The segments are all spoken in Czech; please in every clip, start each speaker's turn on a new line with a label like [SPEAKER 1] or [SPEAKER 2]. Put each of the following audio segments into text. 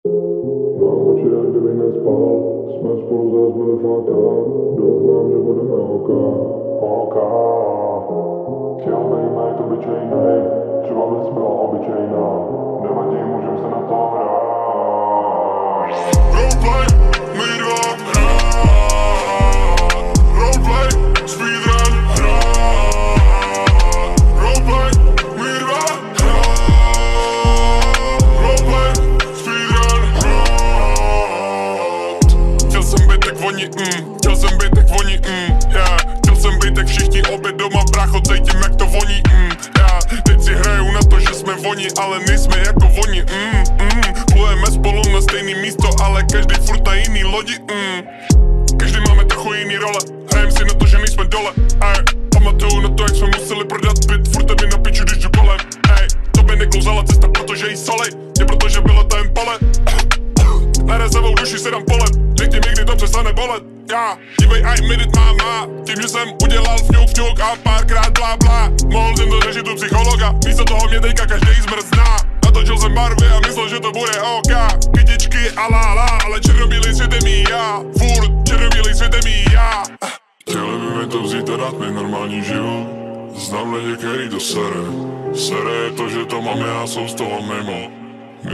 [SPEAKER 1] Mám oči, jak kdybych nespal, jsme spolu zas byli fakt tak, doufám, že budeme oka. Chtěl být obyčejnej, třeba bys byla obyčejná, nevadí, můžem se na to hrát.
[SPEAKER 2] Roleplay, my dva hrát. Roleplay, speedrun hrát. Roleplay, my dva hrát. Roleplay, speedrun hrát. Chtěl jsem být jak oni, chtěl jsem být jak oni, yeah. Chtěl jsem být jak všichni, oběd doma, brácho, cítím jak to voní, yeah. Teď si hraju na to, že jsme oni, ale nejsme jako oni, Plujeme spolu na stejný místo, ale každý furt na jiný lodi, Každý máme trochu jiný role, hrajem si na to, že nejsme dole, ej. Pamatuju na to, jak jsme museli prodat byt, furt mi na piču, když jdu kolem, ej. To by neklouzala cesta, protože jí solej, ne protože bylo to jen pole. Na rezavou duši se dám polet, nechtěm někdy to přestane bolet, já. Dívej, I made it, máma, tím, že jsem udělal fňuk a párkrát blá blá. Mohl jsem to řešit u psychologa, místo toho mě teďka každý zmrzná. Natočil jsem barvy a myslel, že to bude OK. Kytičky a lála, ale černobílý svět je mý já. Furt černobílý svět je mý já.
[SPEAKER 1] Chtěli by mi to vzít a dát mi normální život. Znám lidi, který to sere. Sere je to, že to mám já, jsou z toho mimo.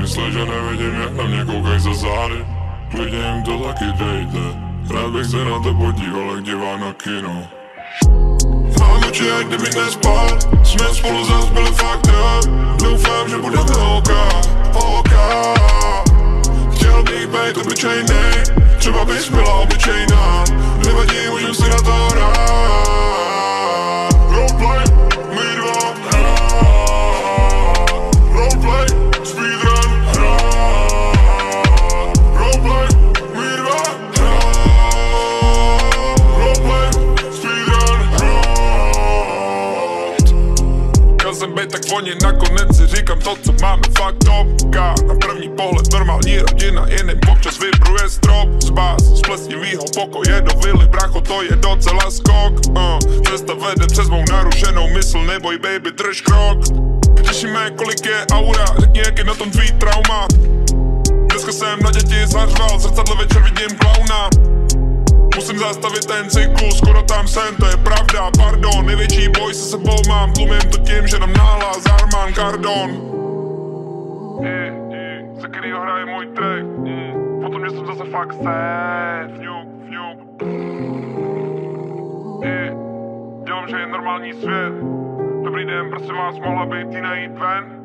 [SPEAKER 1] Myslí, že nevidím, jak na mě koukaj za zády. Klidně jim to taky dejte. Rád bych se na to podíval, jak dívá na kino. Mám oči, jak kdybych nespal, jsme spolu zas byli fakt up. Doufám, že budeme OK. Chtěl bych být obyčejnej, třeba bys byla obyčejná, nevadí, můžem si na to hrát.
[SPEAKER 2] Roleplay, my dva hrát. Roleplay, speedrun hrát. Roleplay, my dva hrát. Roleplay, speedrun hrát. Chtěl jsem být tak voně, nakonec si říkám to, co máme fakt top. Na první pohled normální rodina, jiným občas vibruje strop. Z bás, z plesnivýho pokoje do vily, brácho, to je docela skok. Cesta vede přes mou narušenou mysl, neboj baby, drž krok. Řešíme, kolik je aura, řekni, jak je na tom tvý trauma. Dneska jsem na děti zařval, zrcadle večer vidím klauna. Musím zastavit ten cyklus, skoro tam jsem, to je pravda, pardon. Největší boj se sebou mám, tlumím to tím, že dám nahlas Arman Kardon. Za kterýho hraje můj track, potom, že jsem zase fakt sad, fňuk. Dělám, že je normální svět. Dobrý den, prosím vás, mohla by jít ven?